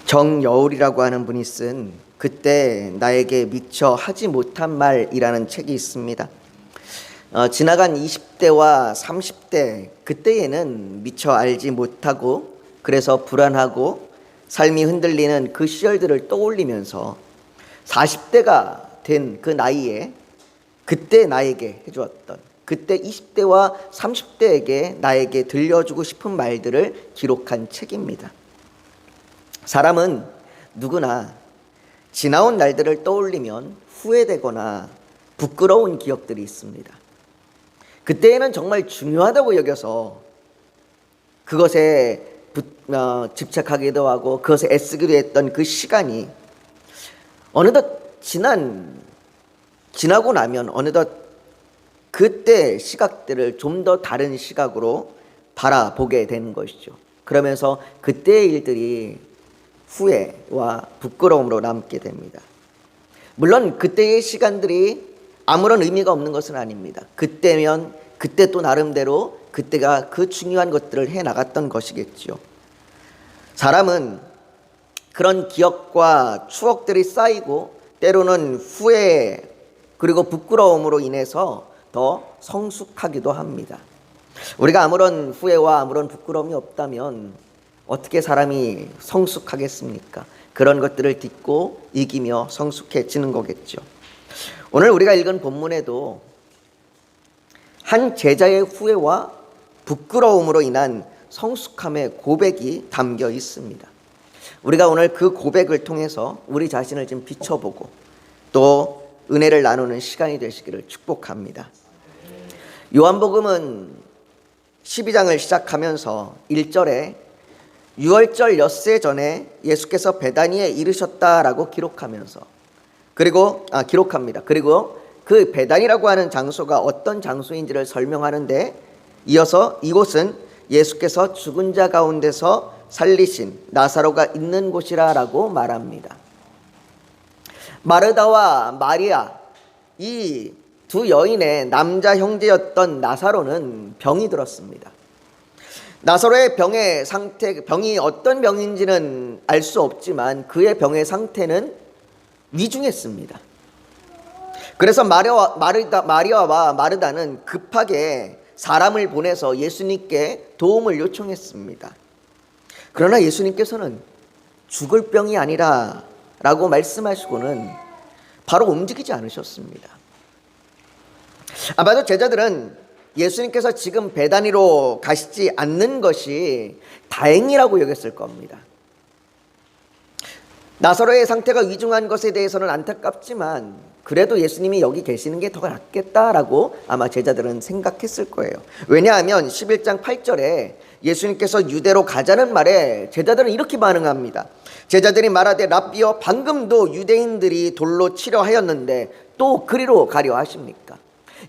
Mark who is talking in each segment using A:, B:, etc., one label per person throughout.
A: 정여울이라고 하는 분이 쓴 그때 나에게 미처 하지 못한 말이라는 책이 있습니다. 지나간 20대와 30대 그때에는 미처 알지 못하고 그래서 불안하고 삶이 흔들리는 그 시절들을 떠올리면서 40대가 된 그 나이에 그때 나에게 해주었던, 그때 20대와 30대에게 나에게 들려주고 싶은 말들을 기록한 책입니다. 사람은 누구나 지나온 날들을 떠올리면 후회되거나 부끄러운 기억들이 있습니다. 그때에는 정말 중요하다고 여겨서 그것에 집착하기도 하고 그것에 애쓰기도 했던 그 시간이 어느덧 지나고 나면 어느덧 그때 시각들을 좀 더 다른 시각으로 바라보게 되는 것이죠. 그러면서 그때의 일들이 후회와 부끄러움으로 남게 됩니다. 물론 그때의 시간들이 아무런 의미가 없는 것은 아닙니다. 그때면 그때 또 나름대로 그때가 그 중요한 것들을 해나갔던 것이겠죠. 사람은 그런 기억과 추억들이 쌓이고 때로는 후회 그리고 부끄러움으로 인해서 더 성숙하기도 합니다. 우리가 아무런 후회와 아무런 부끄러움이 없다면 어떻게 사람이 성숙하겠습니까? 그런 것들을 딛고 이기며 성숙해지는 거겠죠. 오늘 우리가 읽은 본문에도 한 제자의 후회와 부끄러움으로 인한 성숙함의 고백이 담겨 있습니다. 우리가 오늘 그 고백을 통해서 우리 자신을 좀 비춰보고 또 은혜를 나누는 시간이 되시기를 축복합니다. 요한복음은 12장을 시작하면서 1절에 유월절 엿새 전에 예수께서 베다니에 이르셨다라고 기록합니다. 그리고 그 베다니라고 하는 장소가 어떤 장소인지를 설명하는데 이어서 이곳은 예수께서 죽은 자 가운데서 살리신 나사로가 있는 곳이라고 말합니다. 마르다와 마리아, 이 두 여인의 남자 형제였던 나사로는 병이 들었습니다. 나사로의 병의 상태, 병이 어떤 병인지는 알 수 없지만 그의 병의 상태는 위중했습니다. 그래서 마리아와 마르다는 급하게 사람을 보내서 예수님께 도움을 요청했습니다. 그러나 예수님께서는 죽을 병이 아니라 라고 말씀하시고는 바로 움직이지 않으셨습니다. 아마도 제자들은 예수님께서 지금 베다니로 가시지 않는 것이 다행이라고 여겼을 겁니다. 나사로의 상태가 위중한 것에 대해서는 안타깝지만 그래도 예수님이 여기 계시는 게 더 낫겠다라고 아마 제자들은 생각했을 거예요. 왜냐하면 11장 8절에 예수님께서 유대로 가자는 말에 제자들은 이렇게 반응합니다. 제자들이 말하되 랍비여, 방금도 유대인들이 돌로 치려 하였는데 또 그리로 가려 하십니까?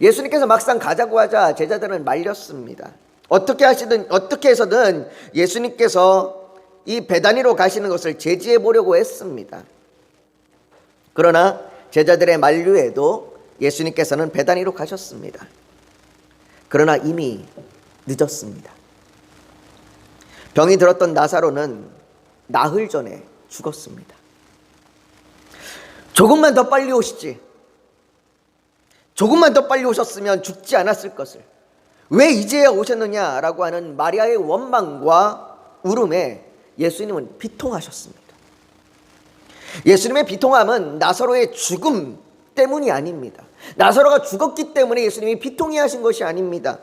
A: 예수님께서 막상 가자고 하자 제자들은 말렸습니다. 어떻게 해서든 예수님께서 이 베다니로 가시는 것을 제지해 보려고 했습니다. 그러나 제자들의 만류에도 예수님께서는 베다니로 가셨습니다. 그러나 이미 늦었습니다. 병이 들었던 나사로는 나흘 전에 죽었습니다. 조금만 더 빨리 오시지. 조금만 더 빨리 오셨으면 죽지 않았을 것을. 왜 이제야 오셨느냐라고 하는 마리아의 원망과 울음에 예수님은 비통하셨습니다. 예수님의 비통함은 나사로의 죽음 때문이 아닙니다. 나사로가 죽었기 때문에 예수님이 비통해 하신 것이 아닙니다.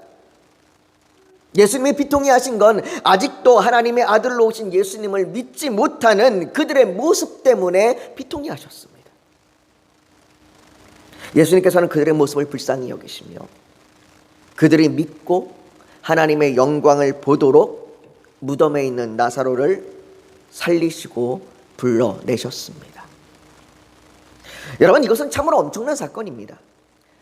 A: 예수님이 비통해 하신 건 아직도 하나님의 아들로 오신 예수님을 믿지 못하는 그들의 모습 때문에 비통해 하셨습니다. 예수님께서는 그들의 모습을 불쌍히 여기시며 그들이 믿고 하나님의 영광을 보도록 무덤에 있는 나사로를 살리시고 불러내셨습니다. 여러분, 이것은 참으로 엄청난 사건입니다.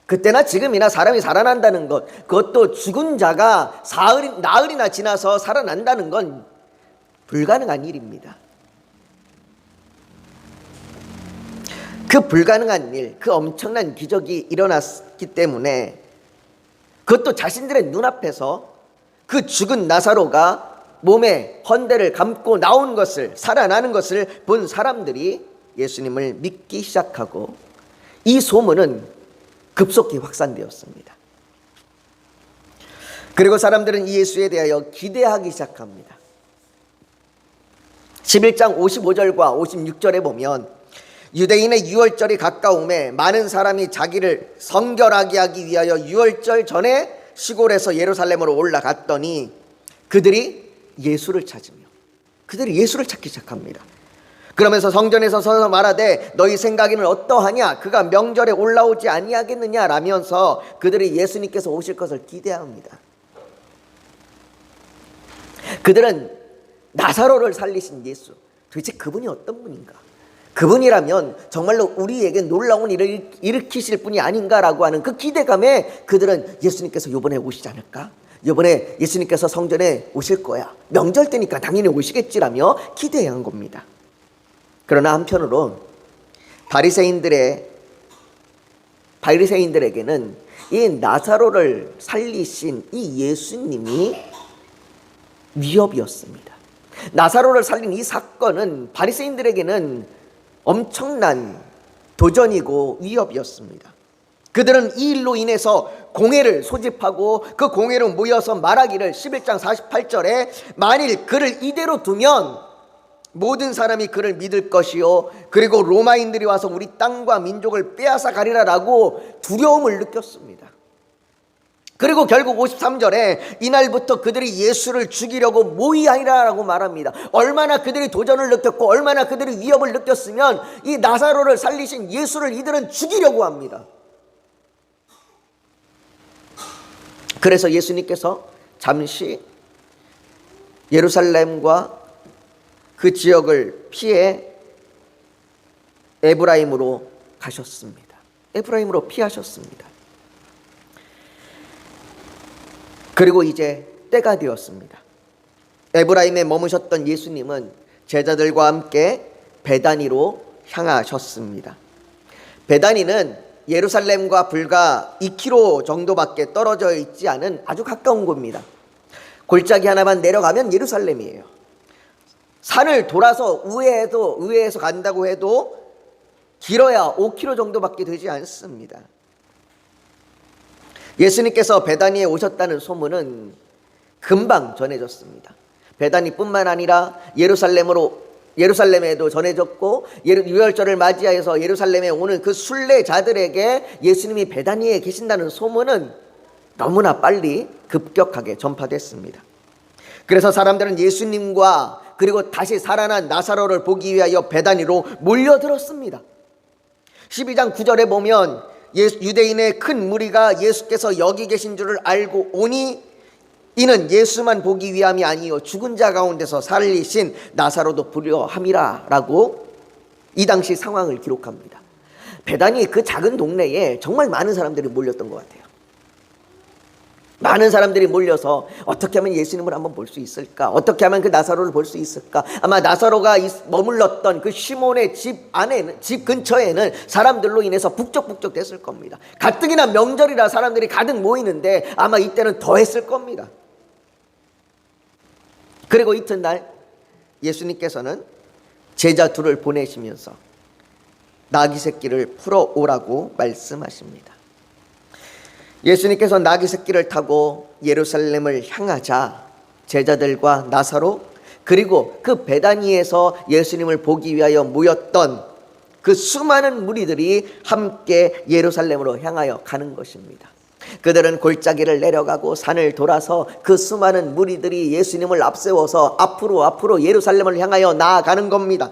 A: 그때나 지금이나 사람이 살아난다는 것, 그것도 죽은 자가 나흘이나 지나서 살아난다는 건 불가능한 일입니다. 그 불가능한 일, 그 엄청난 기적이 일어났기 때문에 그것도 자신들의 눈앞에서 그 죽은 나사로가 몸에 헌대를 감고 나온 것을, 살아나는 것을 본 사람들이 예수님을 믿기 시작하고 이 소문은 급속히 확산되었습니다. 그리고 사람들은 이 예수에 대하여 기대하기 시작합니다. 11장 55절과 56절에 보면 유대인의 유월절이 가까움에 많은 사람이 자기를 성결하게 하기 위하여 유월절 전에 시골에서 예루살렘으로 올라갔더니 그들이 예수를 찾기 시작합니다. 그러면서 성전에서 서서 말하되 너희 생각에는 어떠하냐? 그가 명절에 올라오지 아니하겠느냐? 라면서 그들이 예수님께서 오실 것을 기대합니다. 그들은 나사로를 살리신 예수, 도대체 그분이 어떤 분인가? 그분이라면 정말로 우리에게 놀라운 일을 일으키실 분이 아닌가라고 하는 그 기대감에 그들은 예수님께서 이번에 오시지 않을까? 이번에 예수님께서 성전에 오실 거야. 명절 때니까 당연히 오시겠지라며 기대한 겁니다. 그러나 한편으로 바리새인들에게는 이 나사로를 살리신 이 예수님이 위협이었습니다. 나사로를 살린 이 사건은 바리새인들에게는 엄청난 도전이고 위협이었습니다. 그들은 이 일로 인해서 공회를 소집하고 그 공회로 모여서 말하기를 11장 48절에 만일 그를 이대로 두면 모든 사람이 그를 믿을 것이요 그리고 로마인들이 와서 우리 땅과 민족을 빼앗아 가리라라고 두려움을 느꼈습니다. 그리고 결국 53절에 이날부터 그들이 예수를 죽이려고 모의하리라라고 말합니다. 얼마나 그들이 도전을 느꼈고 얼마나 그들이 위협을 느꼈으면 이 나사로를 살리신 예수를 이들은 죽이려고 합니다. 그래서 예수님께서 잠시 예루살렘과 그 지역을 피해 에브라임으로 가셨습니다. 에브라임으로 피하셨습니다. 그리고 이제 때가 되었습니다. 에브라임에 머무셨던 예수님은 제자들과 함께 베다니로 향하셨습니다. 베다니는 예루살렘과 불과 2km 정도밖에 떨어져 있지 않은 아주 가까운 곳입니다. 골짜기 하나만 내려가면 예루살렘이에요. 산을 돌아서 우회해서 간다고 해도 길어야 5km 정도밖에 되지 않습니다. 예수님께서 베다니에 오셨다는 소문은 금방 전해졌습니다. 베다니뿐만 아니라 예루살렘에도 전해졌고 유월절을 맞이하여서 예루살렘에 오는 그 순례자들에게 예수님이 베다니에 계신다는 소문은 너무나 빨리 급격하게 전파됐습니다. 그래서 사람들은 예수님과 그리고 다시 살아난 나사로를 보기 위하여 베다니로 몰려들었습니다. 12장 9절에 보면 유대인의 큰 무리가 예수께서 여기 계신 줄을 알고 오니 이는 예수만 보기 위함이 아니요 죽은 자 가운데서 살리신 나사로도 보려 함이라 라고 이 당시 상황을 기록합니다. 베다니 그 작은 동네에 정말 많은 사람들이 몰렸던 것 같아요. 많은 사람들이 몰려서 어떻게 하면 예수님을 한번 볼 수 있을까? 어떻게 하면 그 나사로를 볼 수 있을까? 아마 나사로가 머물렀던 그 시몬의 집 근처에는 사람들로 인해서 북적북적 됐을 겁니다. 가뜩이나 명절이라 사람들이 가득 모이는데 아마 이때는 더 했을 겁니다. 그리고 이튿날 예수님께서는 제자 둘을 보내시면서 나귀 새끼를 풀어오라고 말씀하십니다. 예수님께서 나귀 새끼를 타고 예루살렘을 향하자 제자들과 나사로 그리고 그 베다니에서 예수님을 보기 위하여 모였던 그 수많은 무리들이 함께 예루살렘으로 향하여 가는 것입니다. 그들은 골짜기를 내려가고 산을 돌아서 그 수많은 무리들이 예수님을 앞세워서 앞으로 예루살렘을 향하여 나아가는 겁니다.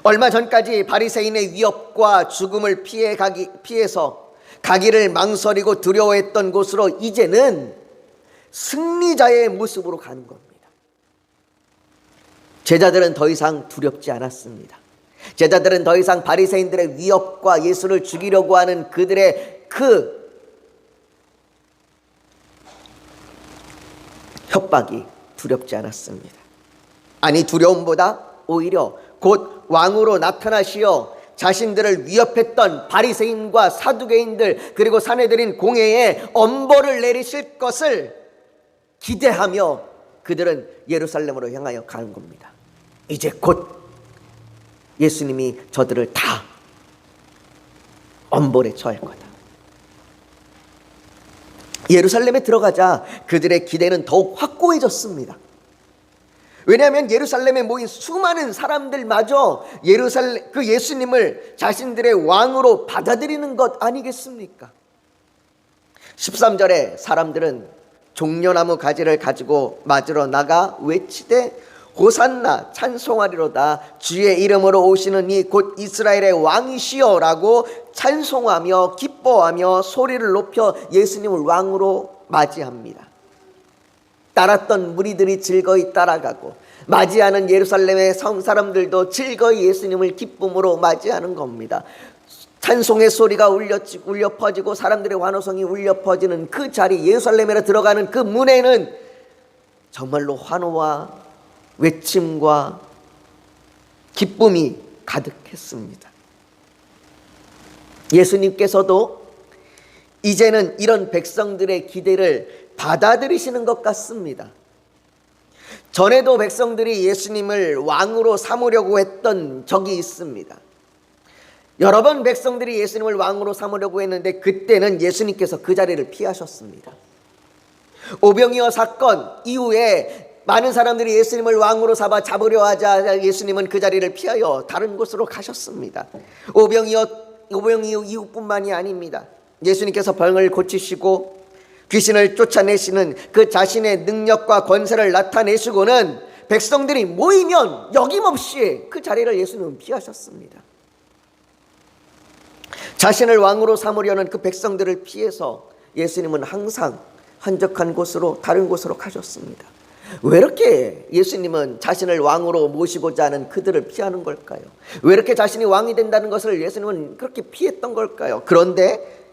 A: 얼마 전까지 바리새인의 위협과 죽음을 피해서 가기를 망설이고 두려워했던 곳으로 이제는 승리자의 모습으로 가는 겁니다. 제자들은 더 이상 두렵지 않았습니다. 제자들은 더 이상 바리새인들의 위협과 예수를 죽이려고 하는 그들의 그 협박이 두렵지 않았습니다. 아니 두려움보다 오히려 곧 왕으로 나타나시어 자신들을 위협했던 바리새인과 사두개인들 그리고 사내들인 공회에 엄벌을 내리실 것을 기대하며 그들은 예루살렘으로 향하여 가는 겁니다. 이제 곧 예수님이 저들을 다 엄벌에 처할 거다. 예루살렘에 들어가자 그들의 기대는 더욱 확고해졌습니다. 왜냐하면 예루살렘에 모인 수많은 사람들마저 그 예수님을 자신들의 왕으로 받아들이는 것 아니겠습니까? 13절에 사람들은 종려나무 가지를 가지고 맞으러 나가 외치되 호산나 찬송하리로다, 주의 이름으로 오시는 이 곧 이스라엘의 왕이시여 라고 찬송하며 기뻐하며 소리를 높여 예수님을 왕으로 맞이합니다. 따랐던 무리들이 즐거이 따라가고 맞이하는 예루살렘의 성 사람들도 즐거이 예수님을 기쁨으로 맞이하는 겁니다. 찬송의 소리가 울려 퍼지고 사람들의 환호성이 울려 퍼지는 그 자리, 예루살렘에 들어가는 그 문에는 정말로 환호와 외침과 기쁨이 가득했습니다. 예수님께서도 이제는 이런 백성들의 기대를 받아들이시는 것 같습니다. 전에도 백성들이 예수님을 왕으로 삼으려고 했던 적이 있습니다. 여러 번 백성들이 예수님을 왕으로 삼으려고 했는데 그때는 예수님께서 그 자리를 피하셨습니다. 오병이어 사건 이후에 많은 사람들이 예수님을 왕으로 잡으려 하자 예수님은 그 자리를 피하여 다른 곳으로 가셨습니다. 오병이어 이후뿐만이 아닙니다. 예수님께서 병을 고치시고 귀신을 쫓아내시는 그 자신의 능력과 권세를 나타내시고는 백성들이 모이면 여김없이 그 자리를 예수님은 피하셨습니다. 자신을 왕으로 삼으려는 그 백성들을 피해서 예수님은 항상 한적한 곳으로 다른 곳으로 가셨습니다. 왜 이렇게 예수님은 자신을 왕으로 모시고자 하는 그들을 피하는 걸까요? 왜 이렇게 자신이 왕이 된다는 것을 예수님은 그렇게 피했던 걸까요? 그런데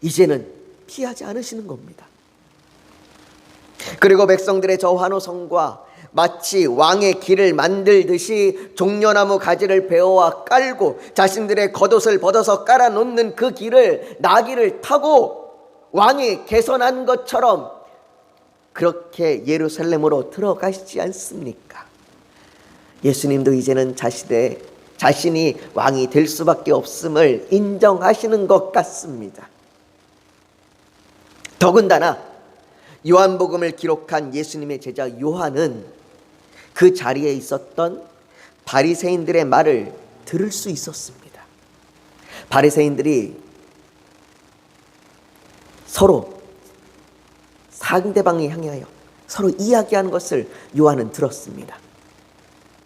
A: 이제는 피하지 않으시는 겁니다. 그리고 백성들의 저 환호성과 마치 왕의 길을 만들듯이 종려나무 가지를 베어와 깔고 자신들의 겉옷을 벗어서 깔아놓는 그 길을 나귀를 타고 왕이 개선한 것처럼 그렇게 예루살렘으로 들어가시지 않습니까? 예수님도 이제는 자신이 왕이 될 수밖에 없음을 인정하시는 것 같습니다. 더군다나 요한복음을 기록한 예수님의 제자 요한은 그 자리에 있었던 바리새인들의 말을 들을 수 있었습니다. 바리새인들이 서로 상대방을 향하여 서로 이야기하는 것을 요한은 들었습니다.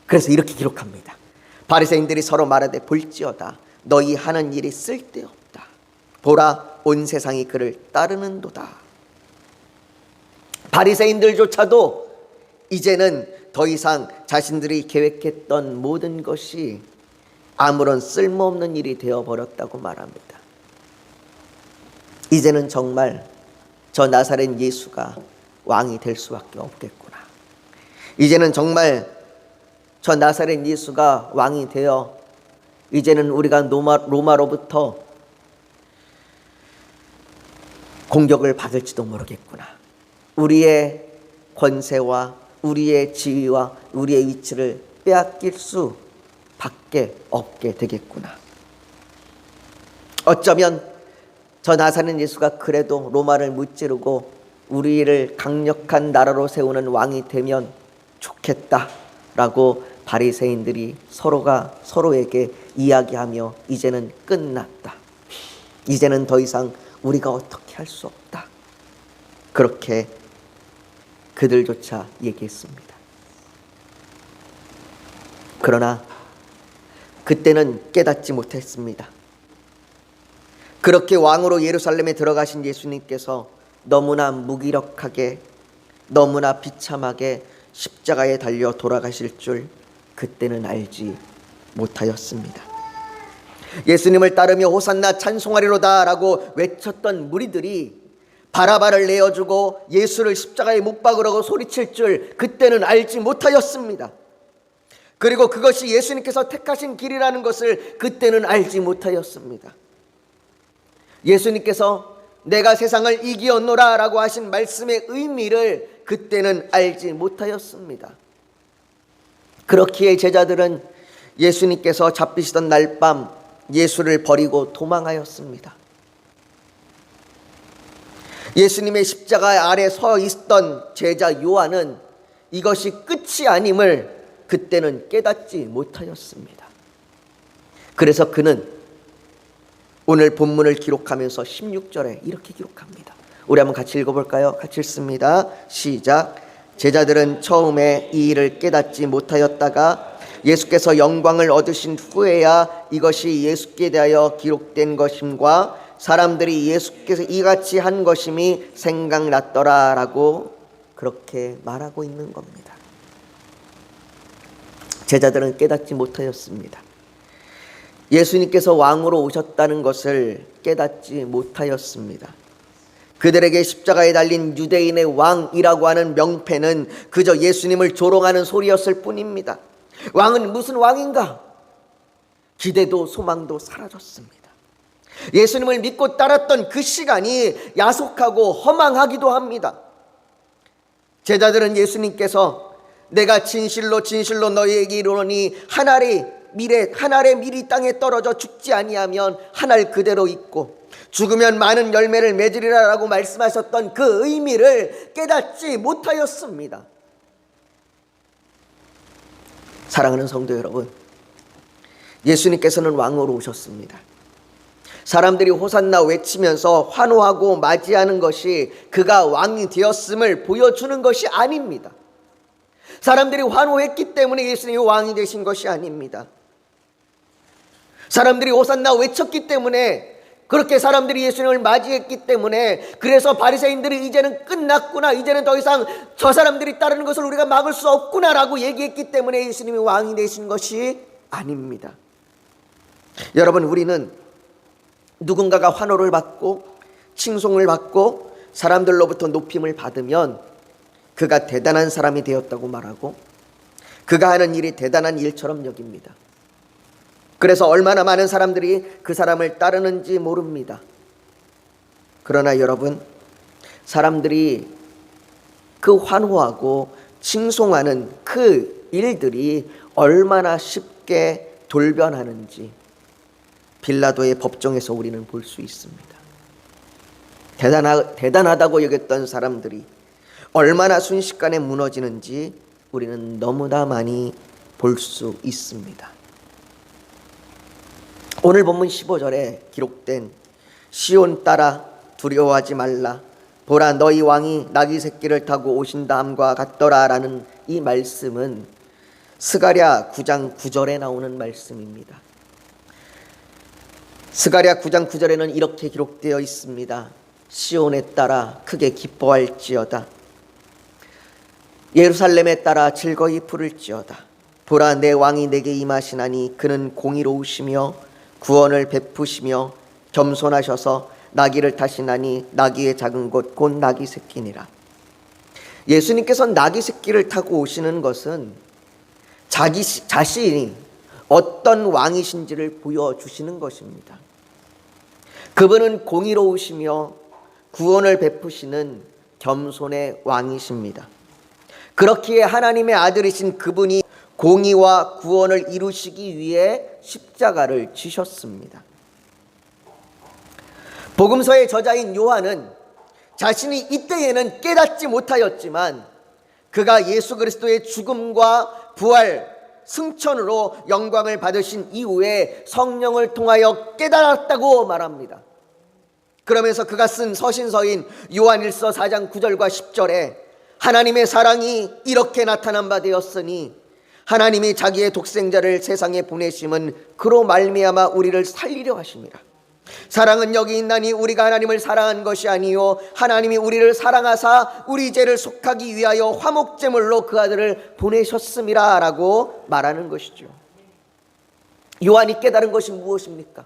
A: 그래서 이렇게 기록합니다. 바리새인들이 서로 말하되 볼지어다 너희 하는 일이 쓸데없다. 보라 온 세상이 그를 따르는도다. 바리새인들조차도 이제는 더 이상 자신들이 계획했던 모든 것이 아무런 쓸모없는 일이 되어버렸다고 말합니다. 이제는 정말 저 나사렛 예수가 왕이 될 수밖에 없겠구나. 이제는 정말 저 나사렛 예수가 왕이 되어 이제는 우리가 로마로부터 공격을 받을지도 모르겠구나. 우리의 권세와 우리의 지위와 우리의 위치를 빼앗길 수밖에 없게 되겠구나. 어쩌면 저 나사렛 예수가 그래도 로마를 무찌르고 우리를 강력한 나라로 세우는 왕이 되면 좋겠다라고 바리새인들이 서로가 서로에게 이야기하며 이제는 끝났다. 이제는 더 이상 우리가 어떻게 할 수 없다. 그렇게 그들조차 얘기했습니다. 그러나 그때는 깨닫지 못했습니다. 그렇게 왕으로 예루살렘에 들어가신 예수님께서 너무나 무기력하게 너무나 비참하게 십자가에 달려 돌아가실 줄 그때는 알지 못하였습니다. 예수님을 따르며 호산나 찬송하리로다 라고 외쳤던 무리들이 바라바를 내어주고 예수를 십자가에 못 박으라고 소리칠 줄 그때는 알지 못하였습니다. 그리고 그것이 예수님께서 택하신 길이라는 것을 그때는 알지 못하였습니다. 예수님께서 내가 세상을 이기었노라 라고 하신 말씀의 의미를 그때는 알지 못하였습니다. 그렇기에 제자들은 예수님께서 잡히시던 날 밤 예수를 버리고 도망하였습니다. 예수님의 십자가 아래 서 있던 제자 요한은 이것이 끝이 아님을 그때는 깨닫지 못하였습니다. 그래서 그는 오늘 본문을 기록하면서 16절에 이렇게 기록합니다. 우리 한번 같이 읽어볼까요? 같이 읽습니다. 시작. 제자들은 처음에 이 일을 깨닫지 못하였다가 예수께서 영광을 얻으신 후에야 이것이 예수께 대하여 기록된 것임과 사람들이 예수께서 이같이 한 것임이 생각났더라라고 그렇게 말하고 있는 겁니다. 제자들은 깨닫지 못하였습니다. 예수님께서 왕으로 오셨다는 것을 깨닫지 못하였습니다. 그들에게 십자가에 달린 유대인의 왕이라고 하는 명패는 그저 예수님을 조롱하는 소리였을 뿐입니다. 왕은 무슨 왕인가? 기대도 소망도 사라졌습니다. 예수님을 믿고 따랐던 그 시간이 야속하고 허망하기도 합니다. 제자들은 예수님께서 내가 진실로 진실로 너희에게 이르노니 한 알의 밀이 땅에 떨어져 죽지 아니하면 한 알 그대로 있고 죽으면 많은 열매를 맺으리라 라고 말씀하셨던 그 의미를 깨닫지 못하였습니다. 사랑하는 성도 여러분, 예수님께서는 왕으로 오셨습니다. 사람들이 호산나 외치면서 환호하고 맞이하는 것이 그가 왕이 되었음을 보여주는 것이 아닙니다. 사람들이 환호했기 때문에 예수님이 왕이 되신 것이 아닙니다. 사람들이 호산나 외쳤기 때문에, 그렇게 사람들이 예수님을 맞이했기 때문에, 그래서 바리새인들이 이제는 끝났구나, 이제는 더 이상 저 사람들이 따르는 것을 우리가 막을 수 없구나라고 얘기했기 때문에 예수님이 왕이 되신 것이 아닙니다. 여러분, 우리는 누군가가 환호를 받고 칭송을 받고 사람들로부터 높임을 받으면 그가 대단한 사람이 되었다고 말하고 그가 하는 일이 대단한 일처럼 여깁니다. 그래서 얼마나 많은 사람들이 그 사람을 따르는지 모릅니다. 그러나 여러분, 사람들이 그 환호하고 칭송하는 그 일들이 얼마나 쉽게 돌변하는지 빌라도의 법정에서 우리는 볼 수 있습니다. 대단하다고 여겼던 사람들이 얼마나 순식간에 무너지는지 우리는 너무나 많이 볼 수 있습니다. 오늘 본문 15절에 기록된 시온 딸아 두려워하지 말라 보라 너희 왕이 나귀 새끼를 타고 오신다함과 같더라 라는 이 말씀은 스가랴 9장 9절에 나오는 말씀입니다. 스가랴 9장 9절에는 이렇게 기록되어 있습니다. 시온에 따라 크게 기뻐할지어다. 예루살렘에 따라 즐거이 부를지어다. 보라 내 왕이 내게 임하시나니 그는 공의로우시며 구원을 베푸시며 겸손하셔서 나귀를 타시나니 나귀의 작은 것 곧 나귀 새끼니라. 예수님께서 나귀 새끼를 타고 오시는 것은 자기 자신이 어떤 왕이신지를 보여주시는 것입니다. 그분은 공의로우시며 구원을 베푸시는 겸손의 왕이십니다. 그렇기에 하나님의 아들이신 그분이 공의와 구원을 이루시기 위해 십자가를 지셨습니다. 복음서의 저자인 요한은 자신이 이때에는 깨닫지 못하였지만 그가 예수 그리스도의 죽음과 부활, 승천으로 영광을 받으신 이후에 성령을 통하여 깨달았다고 말합니다. 그러면서 그가 쓴 서신서인 요한일서 4장 9절과 10절에 하나님의 사랑이 이렇게 나타난 바 되었으니 하나님이 자기의 독생자를 세상에 보내심은 그로 말미암아 우리를 살리려 하심이라. 사랑은 여기 있나니 우리가 하나님을 사랑한 것이 아니요 하나님이 우리를 사랑하사 우리 죄를 속하기 위하여 화목제물로 그 아들을 보내셨음이라 라고 말하는 것이죠. 요한이 깨달은 것이 무엇입니까?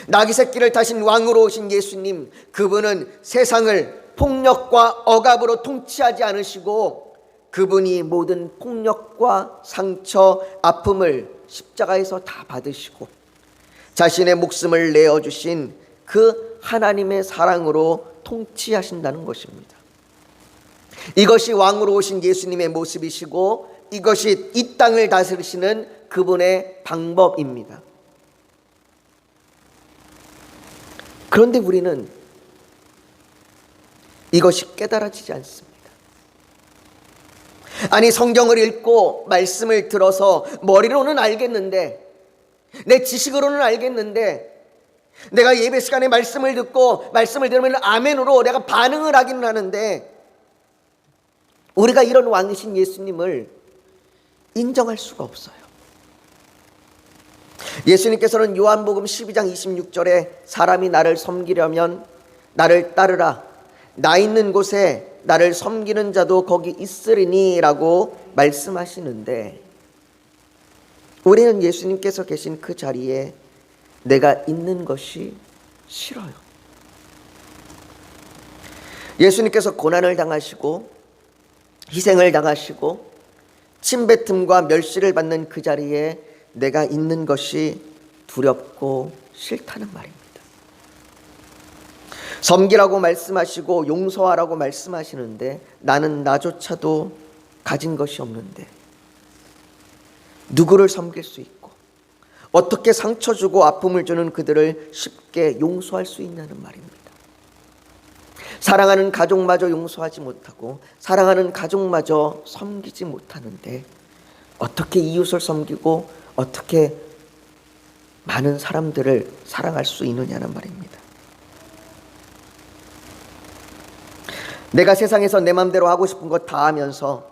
A: 나귀 새끼를 타신 왕으로 오신 예수님, 그분은 세상을 폭력과 억압으로 통치하지 않으시고 그분이 모든 폭력과 상처, 아픔을 십자가에서 다 받으시고 자신의 목숨을 내어주신 그 하나님의 사랑으로 통치하신다는 것입니다. 이것이 왕으로 오신 예수님의 모습이시고 이것이 이 땅을 다스리시는 그분의 방법입니다. 그런데 우리는 이것이 깨달아지지 않습니다. 아니, 성경을 읽고 말씀을 들어서 머리로는 알겠는데, 내 지식으로는 알겠는데, 내가 예배 시간에 말씀을 듣고 말씀을 들으면 아멘으로 내가 반응을 하기는 하는데, 우리가 이런 왕이신 예수님을 인정할 수가 없어요. 예수님께서는 요한복음 12장 26절에 사람이 나를 섬기려면 나를 따르라, 나 있는 곳에 나를 섬기는 자도 거기 있으리니 라고 말씀하시는데, 우리는 예수님께서 계신 그 자리에 내가 있는 것이 싫어요. 예수님께서 고난을 당하시고 희생을 당하시고 침뱉음과 멸시를 받는 그 자리에 내가 있는 것이 두렵고 싫다는 말입니다. 섬기라고 말씀하시고 용서하라고 말씀하시는데 나는 나조차도 가진 것이 없는데 누구를 섬길 수 있고 어떻게 상처 주고 아픔을 주는 그들을 쉽게 용서할 수 있냐는 말입니다. 사랑하는 가족마저 용서하지 못하고 사랑하는 가족마저 섬기지 못하는데 어떻게 이웃을 섬기고 어떻게 많은 사람들을 사랑할 수 있느냐는 말입니다. 내가 세상에서 내 맘대로 하고 싶은 것 다 하면서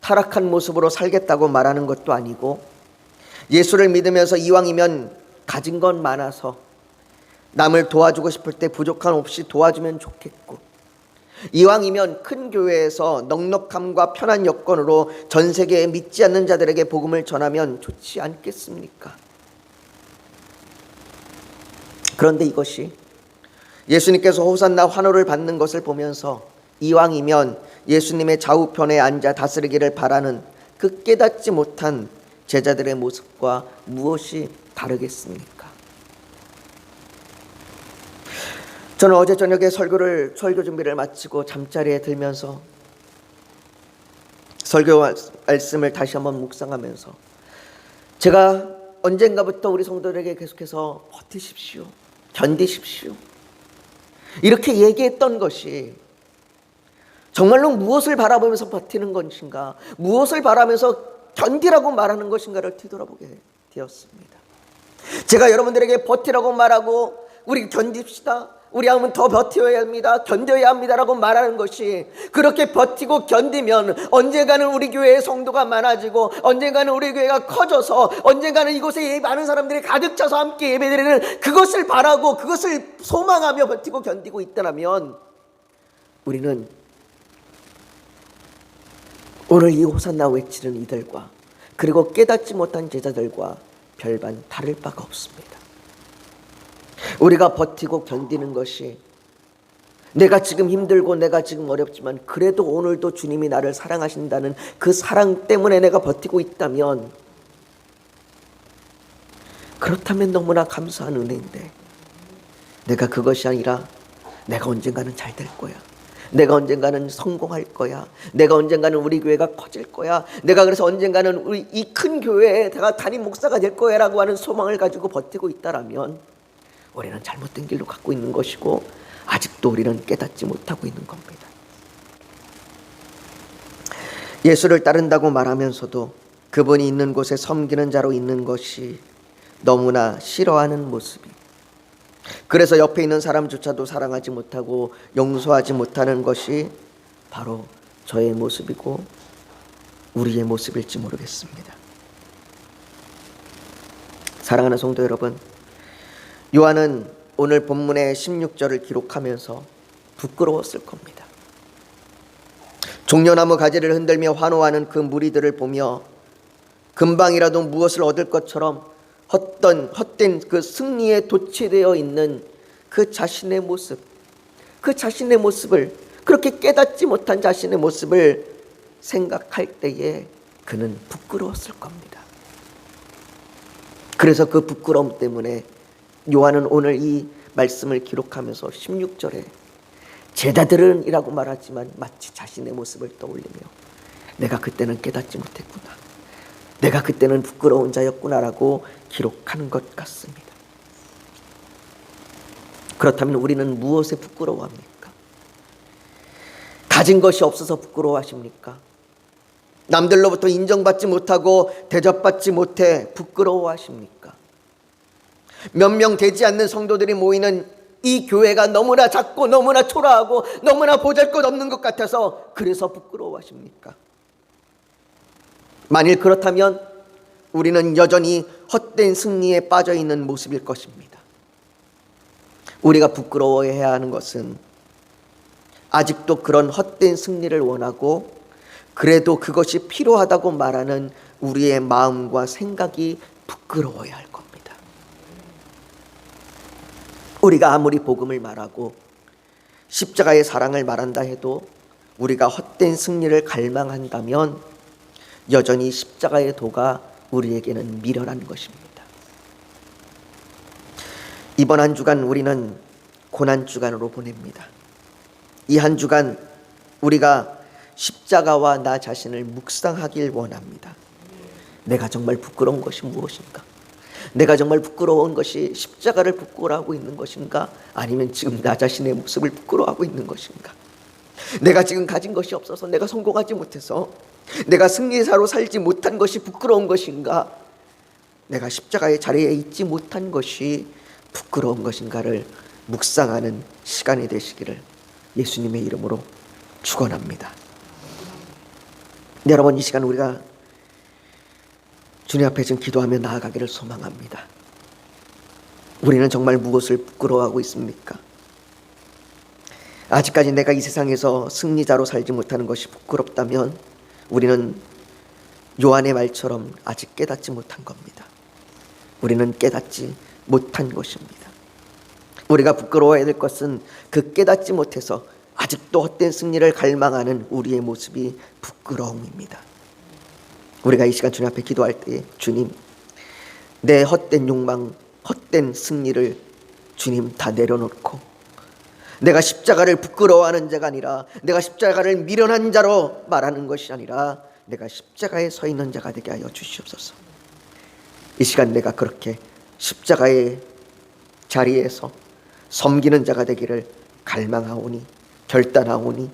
A: 타락한 모습으로 살겠다고 말하는 것도 아니고, 예수를 믿으면서 이왕이면 가진 건 많아서 남을 도와주고 싶을 때 부족함 없이 도와주면 좋겠고, 이왕이면 큰 교회에서 넉넉함과 편한 여건으로 전 세계에 믿지 않는 자들에게 복음을 전하면 좋지 않겠습니까? 그런데 이것이 예수님께서 호산나 환호를 받는 것을 보면서 이왕이면 예수님의 좌우편에 앉아 다스리기를 바라는 그 깨닫지 못한 제자들의 모습과 무엇이 다르겠습니까? 저는 어제 저녁에 설교 준비를 마치고 잠자리에 들면서 설교 말씀을 다시 한번 묵상하면서 제가 언젠가부터 우리 성도들에게 계속해서 버티십시오, 견디십시오 이렇게 얘기했던 것이 정말로 무엇을 바라보면서 버티는 것인가, 무엇을 바라면서 견디라고 말하는 것인가를 뒤돌아보게 되었습니다. 제가 여러분들에게 버티라고 말하고 우리 견딥시다, 우리 하면 더 버텨야 합니다, 견뎌야 합니다라고 말하는 것이, 그렇게 버티고 견디면 언젠가는 우리 교회의 성도가 많아지고 언젠가는 우리 교회가 커져서 언젠가는 이곳에 많은 사람들이 가득 차서 함께 예배드리는 그것을 바라고 그것을 소망하며 버티고 견디고 있다면, 우리는 오늘 이 호산나 외치는 이들과 그리고 깨닫지 못한 제자들과 별반 다를 바가 없습니다. 우리가 버티고 견디는 것이, 내가 지금 힘들고 내가 지금 어렵지만 그래도 오늘도 주님이 나를 사랑하신다는 그 사랑 때문에 내가 버티고 있다면, 그렇다면 너무나 감사한 은혜인데, 내가 그것이 아니라 내가 언젠가는 잘 될 거야, 내가 언젠가는 성공할 거야, 내가 언젠가는 우리 교회가 커질 거야, 내가 그래서 언젠가는 우리 이 큰 교회에 내가 담임 목사가 될 거야 라고 하는 소망을 가지고 버티고 있다라면 우리는 잘못된 길로 갖고 있는 것이고 아직도 우리는 깨닫지 못하고 있는 겁니다. 예수를 따른다고 말하면서도 그분이 있는 곳에 섬기는 자로 있는 것이 너무나 싫어하는 모습이, 그래서 옆에 있는 사람조차도 사랑하지 못하고 용서하지 못하는 것이 바로 저의 모습이고 우리의 모습일지 모르겠습니다. 사랑하는 성도 여러분, 요한은 오늘 본문의 16절을 기록하면서 부끄러웠을 겁니다. 종려나무 가지를 흔들며 환호하는 그 무리들을 보며 금방이라도 무엇을 얻을 것처럼 헛된 그 승리에 도취되어 있는 그 자신의 모습, 그 자신의 모습을, 그렇게 깨닫지 못한 자신의 모습을 생각할 때에 그는 부끄러웠을 겁니다. 그래서 그 부끄러움 때문에 요한은 오늘 이 말씀을 기록하면서 16절에 제자들은이라고 말하지만 마치 자신의 모습을 떠올리며 내가 그때는 깨닫지 못했구나, 내가 그때는 부끄러운 자였구나라고 기록하는 것 같습니다. 그렇다면 우리는 무엇에 부끄러워합니까? 가진 것이 없어서 부끄러워하십니까? 남들로부터 인정받지 못하고 대접받지 못해 부끄러워하십니까? 몇 명 되지 않는 성도들이 모이는 이 교회가 너무나 작고 너무나 초라하고 너무나 보잘것없는 것 같아서 그래서 부끄러워하십니까? 만일 그렇다면 우리는 여전히 헛된 승리에 빠져 있는 모습일 것입니다. 우리가 부끄러워해야 하는 것은 아직도 그런 헛된 승리를 원하고 그래도 그것이 필요하다고 말하는 우리의 마음과 생각이 부끄러워야 할 겁니다. 우리가 아무리 복음을 말하고 십자가의 사랑을 말한다 해도 우리가 헛된 승리를 갈망한다면 여전히 십자가의 도가 우리에게는 미련한 것입니다. 이번 한 주간 우리는 고난 주간으로 보냅니다. 이 한 주간 우리가 십자가와 나 자신을 묵상하길 원합니다. 내가 정말 부끄러운 것이 무엇인가? 내가 정말 부끄러운 것이 십자가를 부끄러워하고 있는 것인가? 아니면 지금 나 자신의 모습을 부끄러워하고 있는 것인가? 내가 지금 가진 것이 없어서, 내가 성공하지 못해서, 내가 승리자로 살지 못한 것이 부끄러운 것인가? 내가 십자가의 자리에 있지 못한 것이 부끄러운 것인가를 묵상하는 시간이 되시기를 예수님의 이름으로 축원합니다. 여러분, 이 시간 우리가 주님 앞에 좀 기도하며 나아가기를 소망합니다. 우리는 정말 무엇을 부끄러워하고 있습니까? 아직까지 내가 이 세상에서 승리자로 살지 못하는 것이 부끄럽다면 우리는 요한의 말처럼 아직 깨닫지 못한 겁니다. 우리는 깨닫지 못한 것입니다. 우리가 부끄러워해야 될 것은 그 깨닫지 못해서 아직도 헛된 승리를 갈망하는 우리의 모습이 부끄러움입니다. 우리가 이 시간 주님 앞에 기도할 때 주님, 내 헛된 욕망, 헛된 승리를 주님 다 내려놓고 내가 십자가를 부끄러워하는 자가 아니라, 내가 십자가를 미련한 자로 말하는 것이 아니라 내가 십자가에 서 있는 자가 되게 하여 주시옵소서. 이 시간 내가 그렇게 십자가의 자리에서 섬기는 자가 되기를 갈망하오니, 결단하오니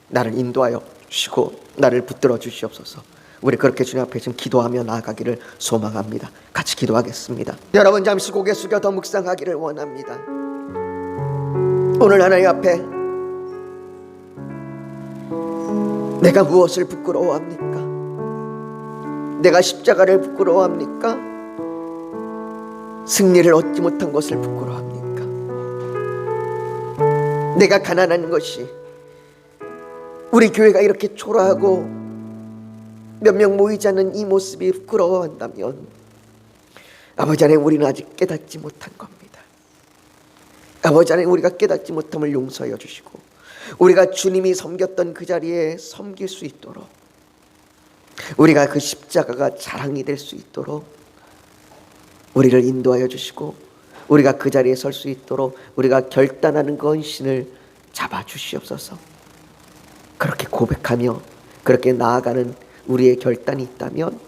A: 나를 인도하여 주시고 나를 붙들어 주시옵소서. 우리 그렇게 주님 앞에 지금 기도하며 나아가기를 소망합니다. 같이 기도하겠습니다. 여러분, 잠시 고개 숙여 더 묵상하기를 원합니다. 오늘 하나님 앞에 내가 무엇을 부끄러워합니까? 내가 십자가를 부끄러워합니까? 승리를 얻지 못한 것을 부끄러워합니까? 내가 가난한 것이, 우리 교회가 이렇게 초라하고 몇 명 모이지 않는 이 모습이 부끄러워한다면 아버지 안에 우리는 아직 깨닫지 못한 겁니다. 아버지 안에 우리가 깨닫지 못함을 용서하여 주시고 우리가 주님이 섬겼던 그 자리에 섬길 수 있도록, 우리가 그 십자가가 자랑이 될 수 있도록 우리를 인도하여 주시고 우리가 그 자리에 설 수 있도록 우리가 결단하는 헌신을 잡아 주시옵소서. 그렇게 고백하며 그렇게 나아가는 우리의 결단이 있다면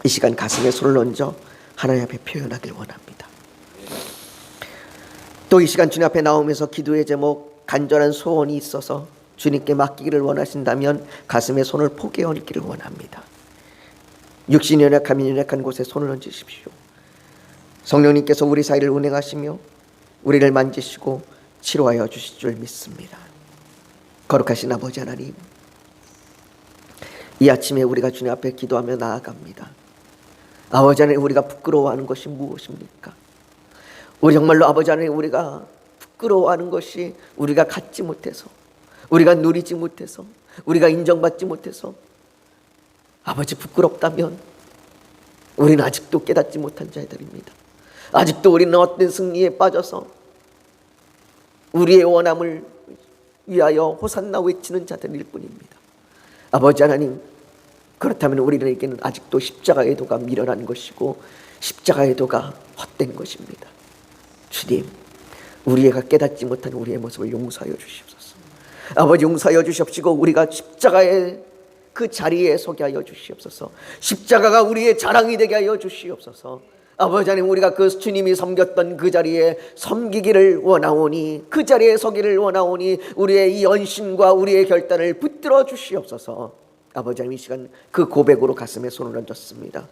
A: 이 시간 가슴에 손을 얹어 하나님 앞에 표현하길 원합니다. 또 이 시간 주님 앞에 나오면서 기도의 제목, 간절한 소원이 있어서 주님께 맡기기를 원하신다면 가슴에 손을 포개 얹기를 원합니다. 육신이 연약하면 연약한 곳에 손을 얹으십시오. 성령님께서 우리 사이를 운행하시며 우리를 만지시고 치료하여 주실 줄 믿습니다. 거룩하신 아버지 하나님, 이 아침에 우리가 주님 앞에 기도하며 나아갑니다. 아버지 하나님, 우리가 부끄러워하는 것이 무엇입니까? 우리 정말로 아버지 하나님, 우리가 부끄러워하는 것이 우리가 갖지 못해서, 우리가 누리지 못해서, 우리가 인정받지 못해서 아버지 부끄럽다면 우리는 아직도 깨닫지 못한 자들입니다. 아직도 우리는 어떤 승리에 빠져서 우리의 원함을 위하여 호산나 외치는 자들일 뿐입니다. 아버지 하나님, 그렇다면 우리에게는 아직도 십자가의 도가 미련한 것이고 십자가의 도가 헛된 것입니다. 주님, 우리가 깨닫지 못한 우리의 모습을 용서하여 주시옵소서. 아버지, 용서하여 주시옵시고 우리가 십자가의 그 자리에 서게 하여 주시옵소서. 십자가가 우리의 자랑이 되게 하여 주시옵소서. 아버지 하나님, 우리가 그 주님이 섬겼던 그 자리에 섬기기를 원하오니, 그 자리에 서기를 원하오니 우리의 이 연심과 우리의 결단을 붙들어 주시옵소서. 아버지 하나님, 이 시간 그 고백으로 가슴에 손을 얹었습니다.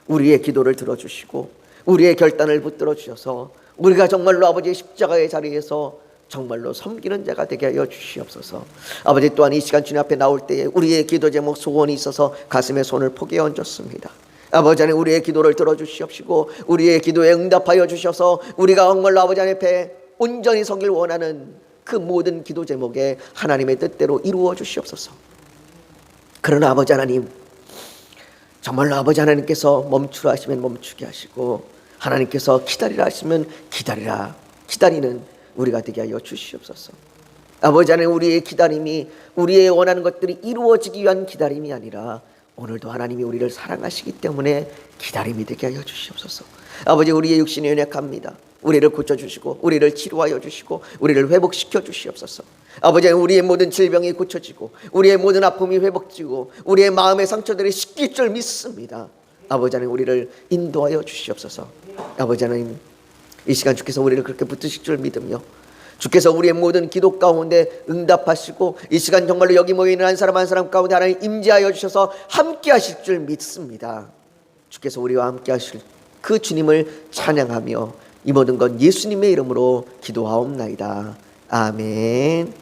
A: 우리의 기도를 들어주시고 우리의 결단을 붙들어 주셔서 우리가 정말로 아버지의 십자가의 자리에서 정말로 섬기는 자가 되게 하여 주시옵소서. 아버지, 또한 이 시간 주님 앞에 나올 때에 우리의 기도 제목, 소원이 있어서 가슴에 손을 포개 얹었습니다. 아버지 하나님, 우리의 기도를 들어주시옵시고 우리의 기도에 응답하여 주셔서 우리가 정말로 아버지 하나님 앞에 온전히 서길 원하는 그 모든 기도 제목에 하나님의 뜻대로 이루어 주시옵소서. 그러나 아버지 하나님, 정말로 아버지 하나님께서 멈추라 하시면 멈추게 하시고 하나님께서 기다리라 하시면 기다리라, 기다리는 우리가 되게 하여 주시옵소서. 아버지 하나님, 우리의 기다림이 우리의 원하는 것들이 이루어지기 위한 기다림이 아니라 오늘도 하나님이 우리를 사랑하시기 때문에 기다림이 되게 하여 주시옵소서. 아버지, 우리의 육신이 연약합니다. 우리를 고쳐주시고 우리를 치료하여 주시고 우리를 회복시켜 주시옵소서. 아버지, 우리의 모든 질병이 고쳐지고 우리의 모든 아픔이 회복되고 우리의 마음의 상처들이 씻길 줄 믿습니다. 아버지 하나님, 우리를 인도하여 주시옵소서. 아버지 하나님, 이 시간 주께서 우리를 그렇게 붙드실 줄 믿으며 주께서 우리의 모든 기도 가운데 응답하시고 이 시간 정말로 여기 모여있는 한 사람 한 사람 가운데 하나님 임재하여 주셔서 함께 하실 줄 믿습니다. 주께서 우리와 함께 하실 그 주님을 찬양하며 이 모든 건 예수님의 이름으로 기도하옵나이다. 아멘.